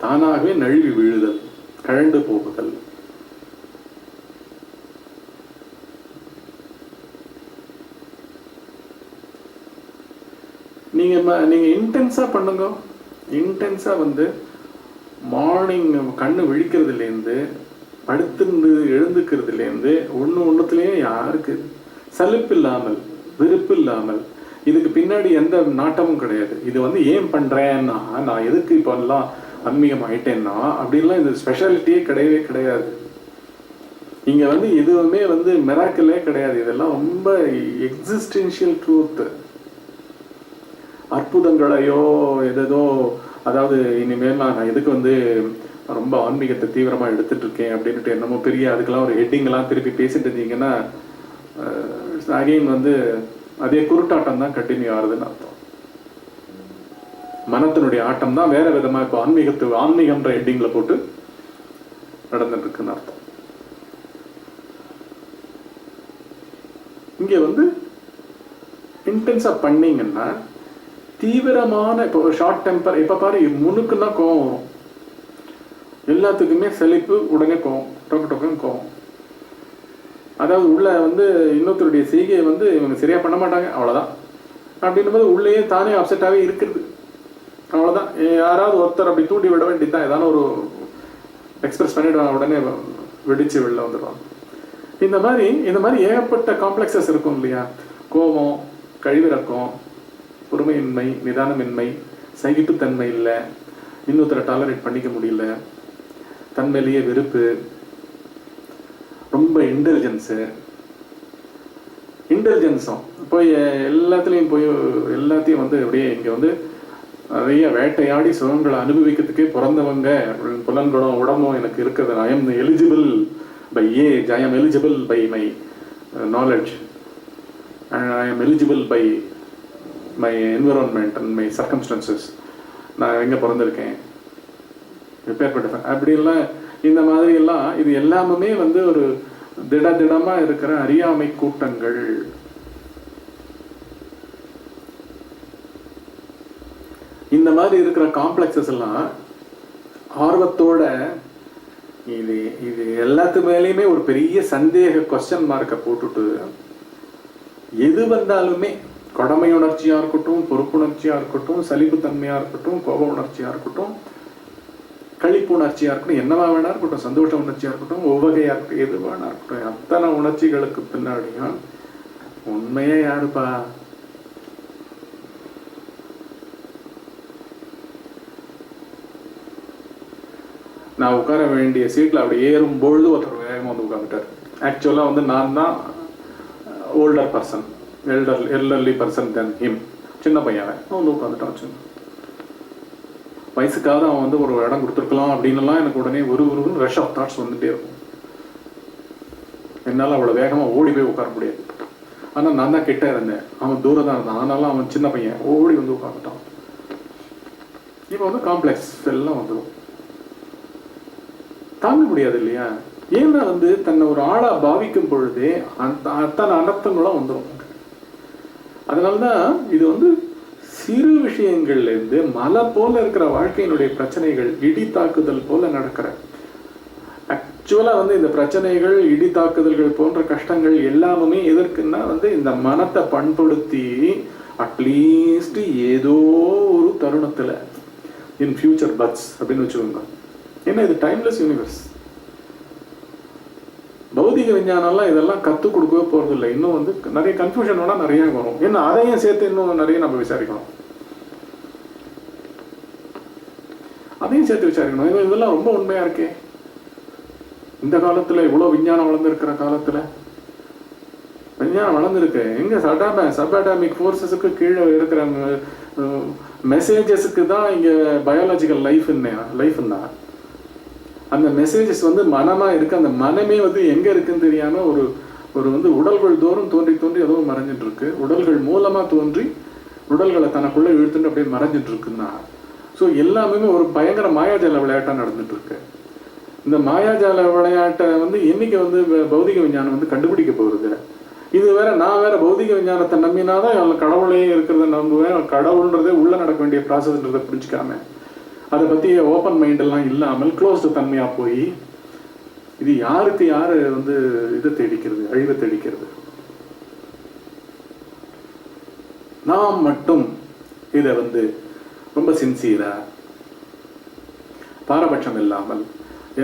தானாகவே நழுவி விழுதல், கழண்டு போகுதல். நீங்க இன்டென்ஸா பண்ணுங்க. இன்டென்ஸா வந்து மார்னிங் கண்ணு விழிக்கிறதுலேருந்து படுத்திருந்து எழுந்துக்கிறதுலேருந்து ஒன்றுத்துலேயும் யாருக்கு சலிப்பு இல்லாமல், வெறுப்பு இல்லாமல், இதுக்கு பின்னாடி எந்த நாட்டமும் கிடையாது. இது வந்து ஏன் பண்றேன்னா, நான் எதுக்கு இப்போ எல்லாம் ஆன்மீகம் ஆயிட்டேன்னா அப்படின்லாம் இந்த ஸ்பெஷாலிட்டியே கிடையவே கிடையாது. இங்க வந்து எதுவுமே வந்து மிராக்கிளே கிடையாது. இதெல்லாம் ரொம்ப எக்ஸிஸ்டென்ஷியல் ட்ரூத். அற்புதங்களையோ எதோ, அதாவது இனிமேல் நான் எதுக்கு வந்து ரொம்ப ஆன்மீகத்தை தீவிரமா எடுத்துட்டு இருக்கேன் அப்படின்ட்டு என்னமோ பெரிய அதுக்கெல்லாம் ஒரு ஹெட்டிங்கெல்லாம் திருப்பி பேசிட்டு இருந்தீங்கன்னா அகைன் வந்து அதே குருட்டாட்டம் தான் கண்டினியூ ஆகுதுன்னு அர்த்தம். மனத்தினுடைய ஆட்டம் தான் வேற விதமா இப்போ ஆன்மீகம்ன்ற ஹெட்டிங்ல போட்டு நடந்துட்டு இருக்குன்னு அர்த்தம். இங்க வந்து இன்டென்ஸா பண்ணீங்கன்னா தீவிரமான, இப்போ ஷார்ட் டெம்பர், இப்ப பாரு முன்னுக்குன்னா கோவம் வரும், எல்லாத்துக்குமே செழிப்பு, உடனே கோவம், டொக்கு டொக்குன்னு கோவம். அதாவது உள்ள வந்து இன்னொருத்தருடைய செய்கையை வந்து இவங்க சரியா பண்ண மாட்டாங்க, அவ்வளவுதான் அப்படின்னும் போது உள்ளேயே தானே அப்செட்டாவே இருக்கிறது, அவ்வளவுதான். யாராவது ஒருத்தர் அப்படி தூண்டி விட வேண்டியதுதான், ஏதாவது ஒரு எக்ஸ்பிரஸ் பண்ணிடுவாங்க, உடனே வெடிச்சு வெளில வந்துடுவாங்க. இந்த மாதிரி ஏகப்பட்ட காம்ப்ளெக்ஸஸ் இருக்கும் இல்லையா? கோபம், கழிவிறக்கம், பொறுமையின்மை, நிதானமின்மை, சகிப்புத்தன்மை இல்லை, இன்னொருத்தரை டாலரேட் பண்ணிக்க முடியல, தன்மையிலேயே வெறுப்பு, ரொம்ப இன்டெலிஜென்ஸும் போய் எல்லாத்தையும் வந்து அப்படியே இங்கே வந்து நிறைய வேட்டையாடி சுகங்களை அனுபவிக்கிறதுக்கே பிறந்தவங்க, புலன்களும் உடம்பும் எனக்கு இருக்கிறது. I am eligible by age, I am eligible by my knowledge, I am eligible by my environment and my circumstances. நான் எங்கே பிறந்திருக்கேன், ரிப்பேர் பண்ணிட்டேன் அப்படிலாம், இந்த மாதிரி எல்லாம் இது எல்லாமே வந்து ஒரு திடமா இருக்கிற அறியாமை கூட்டங்கள். இந்த மாதிரி இருக்கிற காம்ப்ளெக்ஸஸ் எல்லாம் ஆர்வத்தோட இது எல்லாத்து மேலேயுமே ஒரு பெரிய சந்தேக கொஸ்டின் மார்க்கை போட்டுட்டு எது வந்தாலுமே கடமை உணர்ச்சியா இருக்கட்டும், பொறுப்புணர்ச்சியா இருக்கட்டும், சலிப்புத்தன்மையா இருக்கட்டும், கோப உணர்ச்சியா இருக்கட்டும், கழிப்பு உணர்ச்சியா இருக்கட்டும், என்னவா வேணா இருக்கட்டும், சந்தோஷ உணர்ச்சியா இருக்கட்டும், ஒவ்வகையா இருக்கட்டும், எது வேணா இருக்கட்டும், அத்தனை உணர்ச்சிகளுக்கு பின்னாடியும் உண்மையே யாருப்பா? நான் உட்கார வேண்டிய சீட்ல அப்படி ஏறும் பொழுது ஒருத்தர் வேகமாக வந்து உட்காந்துட்டார். ஆக்சுவலா வந்து நான் தான் older person, elderly person then him. சின்ன பையன் அவன் வந்து உட்காந்துட்டான். வயசுக்காக அவன் வந்து ஒரு இடம் கொடுத்துருக்கலாம் அப்படின்னுலாம் எனக்கு உடனே ஒரு ரஷ் ஆஃப் தாட்ஸ் வந்துட்டே இருக்கும். என்னால் அவ்வளோ வேகமாக ஓடி போய் உட்கார முடியாது. ஆனால் நான் தான் கிட்ட இருந்தேன், அவன் தூரம் தான் இருந்தான். ஆனாலும் அவன் சின்ன பையன் ஓடி வந்து உட்காந்துட்டான். இப்போ வந்து காம்ப்ளெக்ஸ் எல்லாம் வந்துடும், தாங்க முடியாது இல்லையா? ஏன்னா வந்து தன்னை ஒரு ஆளா பாவிக்கும் பொழுதே அத்தனை அனர்த்தங்களும் வந்துடும். அதனால்தான் இது வந்து சிறு விஷயங்கள்ல இருந்து மலை போல இருக்கிற வாழ்க்கையினுடைய பிரச்சனைகள் இடி தாக்குதல் போல நடக்கிற, ஆக்சுவலா வந்து இந்த பிரச்சனைகள், இடி தாக்குதல்கள் போன்ற கஷ்டங்கள் எல்லாமே எதற்குன்னா வந்து இந்த மனத்தை பண்படுத்தி அட்லீஸ்ட் ஏதோ ஒரு தருணத்துல இன் ஃபியூச்சர் பட்ஸ் அப்படின்னு வச்சுக்கோங்க. ஏன்னா இது டைம்லெஸ் யூனிவர்ஸ். பௌதிக விஞ்ஞானம்லாம் இதெல்லாம் கற்றுக் கொடுக்கவே போறது இல்லை. இன்னும் வந்து நிறைய கன்ஃபியூஷன் வேணா நிறைய வரும். ஏன்னா அதையும் சேர்த்து இன்னும் நிறைய நம்ம விசாரிக்கணும், அதையும் சேர்த்து விசாரிக்கணும். இதெல்லாம் ரொம்ப உண்மையா இருக்கே. இந்த காலத்துல இவ்வளவு விஞ்ஞானம் வளர்ந்துருக்கிற காலத்துல விஞ்ஞானம் வளர்ந்துருக்கு. எங்க சபாட்டாமிக் ஃபோர்ஸஸுக்கு கீழே இருக்கிற மெசேஜஸுக்கு தான் இங்க பயாலஜிக்கல் லைஃப்னா அந்த மெசேஜஸ் வந்து மனமா இருக்கு. அந்த மனமே வந்து எங்க இருக்குன்னு தெரியாம ஒரு வந்து உடல்கள் தோறும் தோன்றி ஏதோ மறைஞ்சிட்டு இருக்கு. உடல்கள் மூலமா தோன்றி உடல்களை தனக்குள்ள இழுத்துட்டு அப்படியே மறைஞ்சிட்டு இருக்குன்னா, ஸோ எல்லாமே ஒரு பயங்கர மாயாஜால விளையாட்டா நடந்துட்டு இருக்கு. இந்த மாயாஜால விளையாட்டை வந்து என்னைக்கு வந்து பௌதிக விஞ்ஞானம் வந்து கண்டுபிடிக்க போகுது? இது வேற, நான் வேற பௌதிக விஞ்ஞானத்தை நம்பினாதான் கடவுளே இருக்கிறத நம்புவேன். கடவுள்ன்றதே உள்ள நடக்க வேண்டிய ப்ராசஸ்ன்றதை புரிஞ்சுக்காம அதை பத்தி ஓப்பன் மைண்ட் எல்லாம் இல்லாமல் க்ளோஸ்டு தன்மையா போய் இது யாருக்கு யாரு வந்து இதை தேடிக்கிறது, அழிவை தேடிக்கிறது. நாம் மட்டும் இதை வந்து ரொம்ப சின்சியரா பாரபட்சம் இல்லாமல்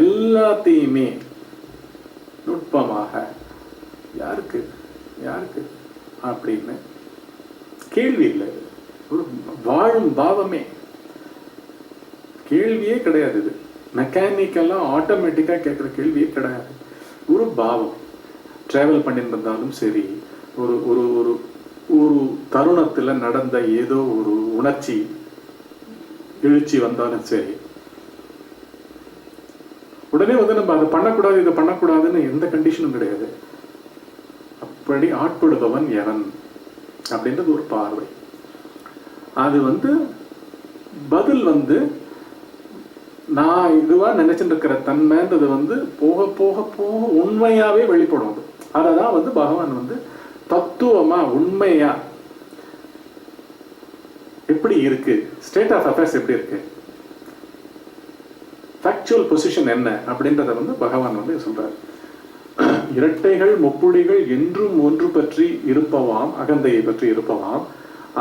எல்லாத்தையுமே நுட்பமாக யாருக்கு யாருக்கு அப்படின்னு கேள்வி இல்லை, ஒரு வாழும் பாவமே, கேள்வியே கிடையாது. இது மெக்கானிக்கெல்லாம் ஆட்டோமேட்டிக்காக கேட்குற கேள்வியே கிடையாது. ஒரு பாவம் ட்ராவல் பண்ணிட்டு இருந்தாலும் சரி, ஒரு ஒரு ஒரு ஒரு தருணத்தில் நடந்த ஏதோ ஒரு உணர்ச்சி எழுச்சி வந்தாலும் சரி, உடனே வந்து நம்ம அதை பண்ணக்கூடாது இதை பண்ணக்கூடாதுன்னு எந்த கண்டிஷனும் கிடையாது. அப்படி ஆட்படுபவன் எவன் அப்படின்றது ஒரு பார்வை. அது வந்து பதில் வந்து நான் இதுவா நினைச்சுட்டு இருக்கிற தன்மைன்றது வந்து போக போக போக உண்மையாவே வெளிப்படும். அததான் வந்து பகவான் வந்து தத்துவமா உண்மையா எப்படி இருக்கு, ஸ்டேட் ஆஃப் அஃபேர்ஸ் எப்படி இருக்கு, ஃபேக்சுவல் பொசிஷன் என்ன அப்படின்றத வந்து பகவான் வந்து சொல்றாரு. இரட்டைகள் முப்புடிகள் என்றும் ஒன்று பற்றி இருப்பவாம், அகந்தையை பற்றி இருப்பவாம்.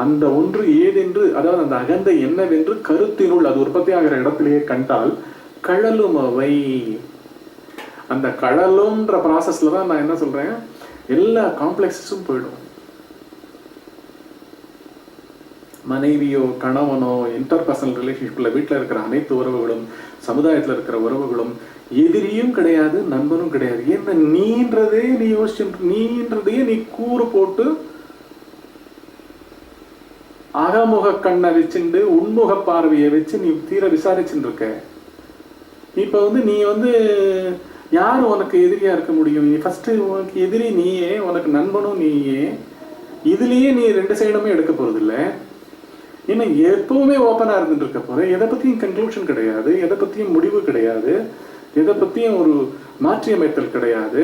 அந்த ஒன்று ஏதென்று, அதாவது அந்த அகந்தை என்னவென்று கருத்தினுள் அது உற்பத்தி ஆகிற இடத்திலேயே கண்டால் கழலும் அவை. அந்த கழலும்ன்ற ப்ராசஸ்ல தான் நான் என்ன சொல்றேன், எல்லா காம்ப்ளெக்ஸஸும் போயிடும். மனைவியோ கணவனோ இன்டர்பர்சனல் ரிலேஷன்ஷிப்ல வீட்டில் இருக்கிற அனைத்து உறவுகளும், சமுதாயத்தில் இருக்கிற உறவுகளும் எதிரியும் கிடையாது நண்பனும் கிடையாது. என்ன நீன்றதே நீ யோசிச்சு, நீன்றதையே நீ கூறு போட்டு அகமுக கண்ணை வச்சுட்டு உன்முக பார்வையை வச்சு நீ தீர விசாரிச்சுட்டு இருக்க. இப்ப வந்து நீ வந்து யாரு உனக்கு எதிரியா இருக்க முடியும்? நீ ஃபர்ஸ்ட் உனக்கு எதிரி நீயே, உனக்கு நண்பனும் நீயே. இதுலயே நீ ரெண்டு சைடுமே எடுக்க போறது இல்லை. ஏன்னா எப்பவுமே ஓப்பனா இருந்துட்டு இருக்க போற, எதை பத்தியும் கன்க்ளூஷன் கிடையாது, எதை பத்தியும் முடிவு கிடையாது, எதை பத்தியும் ஒரு மாற்றி அமைத்தல் கிடையாது.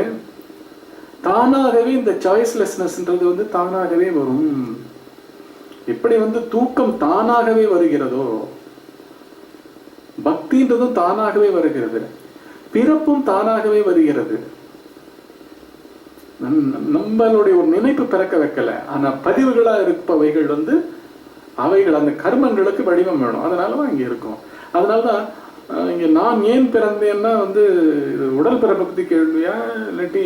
தானாகவே இந்த சாய்ஸ்லெஸ்னஸ்ன்றது வந்து தானாகவே வரும். எப்படி வந்து தூக்கம் தானாகவே வருகிறதோ, பக்தின்றதும் தானாகவே வருகிறது, பிறப்பும் தானாகவே வருகிறது. நம்மளுடைய ஒரு நினைப்பு பிறக்க வைக்கல, ஆனா பதிவுகளா இருப்பவைகள் வந்து அவைகள் அந்த கர்மங்களுக்கு வடிவம் வேணும். அதனாலதான் இங்க இருக்கும். அதனாலதான் இங்க நான் ஏன் பிறந்தேன்னா வந்து உடல் பிறப்பை பத்தி கேள்வியா இல்லாட்டி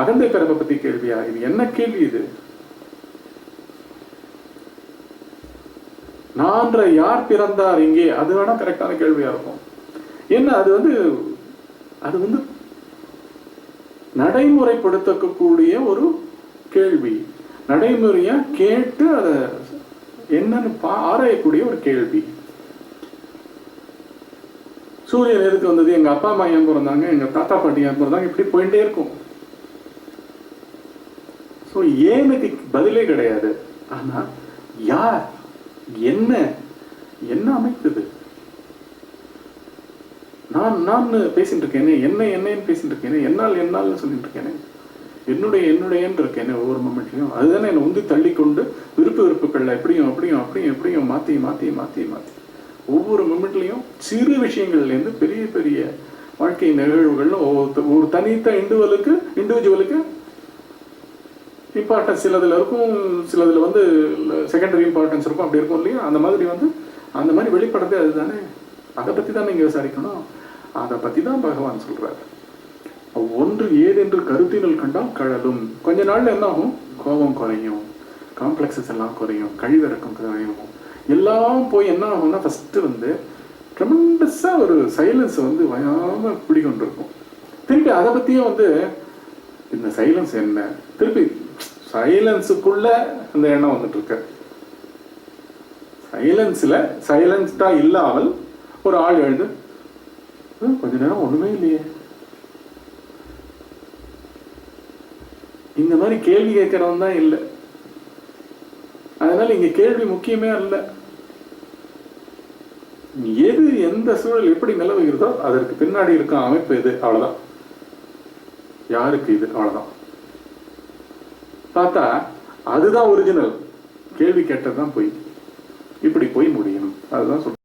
அகந்தை பிறப்பை பத்தி கேள்வியா? இது என்ன கேள்வி? இது நான்ற யார் பிறந்தார் இங்கே, அது வேணா கரெக்டான கேள்வியா இருக்கும். ஏன்னா அது வந்து நடைமுறைப்படுத்தக்கூடிய ஒரு கேள்வி, நடைமுறையா கேட்டு அதை என்னன்னு ஆராயக்கூடிய ஒரு கேள்வி. சூரியன் எதுக்கு வந்தது, எங்க அப்பா அம்மா ஏன் பிறந்தாங்க, எங்க தாத்தா பாட்டி ஏன் பிறந்தாங்க, இப்படி போயிட்டே இருக்கும். ஸோ ஏனுக்கு பதிலே கிடையாது. ஆனா யார், என்ன என்ன அமைத்தது? நான் பேசிட்டு இருக்கேனே, என்னன்னு பேசிட்டு இருக்கேனே, என்னால் சொல்லிட்டு இருக்கேனே, என்னுடையன்னு இருக்கேனே ஒவ்வொரு மொமெண்ட்லையும். அதுதானே என்னை உந்தி தள்ளி கொண்டு விருப்புகள்ல எப்படியும் மாத்தி ஒவ்வொரு மொமெண்ட்லையும் சிறு விஷயங்கள்லேருந்து பெரிய பெரிய வாழ்க்கை நிகழ்வுகள்ல ஒரு தனித்த இண்டிவிஜுவலுக்கு இம்பார்ட்டன்ஸ் சிலதுல இருக்கும், சிலதுல வந்து செகண்டரி இம்பார்ட்டன்ஸ் இருக்கும். அப்படி இருக்கும் இல்லையா? அந்த மாதிரி வெளிப்படுறது அதுதானே. அதை பத்தி தான் நீங்க விசாரிக்கணும். அதை பத்தி தான் பகவான் சொல்றாரு. ஒன்று ஏதென்று கருத்தினுள் கண்டால் கழலும். கொஞ்ச நாள்ல என்ன ஆகும்? கோபம் குறையும், காம்ப்ளெக்ஸஸ் எல்லாம் குறையும், கழிவிறக்கம் குறையும், எல்லாம் போய் என்ன ஆகும்னா ஃபர்ஸ்ட் வந்து ட்ரெமெண்டஸா ஒரு சைலன்ஸ் வந்து வயாம பிடிக்கொண்டிருக்கும். திருப்பி அதை பத்தியும் வந்து இந்த சைலன்ஸ் என்ன, திருப்பி சைலன்ஸுக்குள்ள அந்த எண்ணம் வந்துட்டு இருக்கு. சைலன்ஸ்டா இல்லாமல் ஒரு ஆள் எழுந்து கொஞ்ச நேரம் ஒண்ணுமே இல்லையே, இந்த மாதிரி கேள்வி கேட்கறவன் தான் இல்லை. அதனால இங்க கேள்வி முக்கியமே அல்ல. எது எந்த சூழல் எப்படி நிலவுகிறதோ அதற்கு பின்னாடி இருக்க அமைப்பு எது, அவ்வளவுதான். யாருக்கு இது, அவ்வளவுதான். பார்த்தா அதுதான் ஒரிஜினல். கேள்வி கேட்டதுதான் போய் இப்படி போய் முடியும். அதுதான் சொல்றேன்.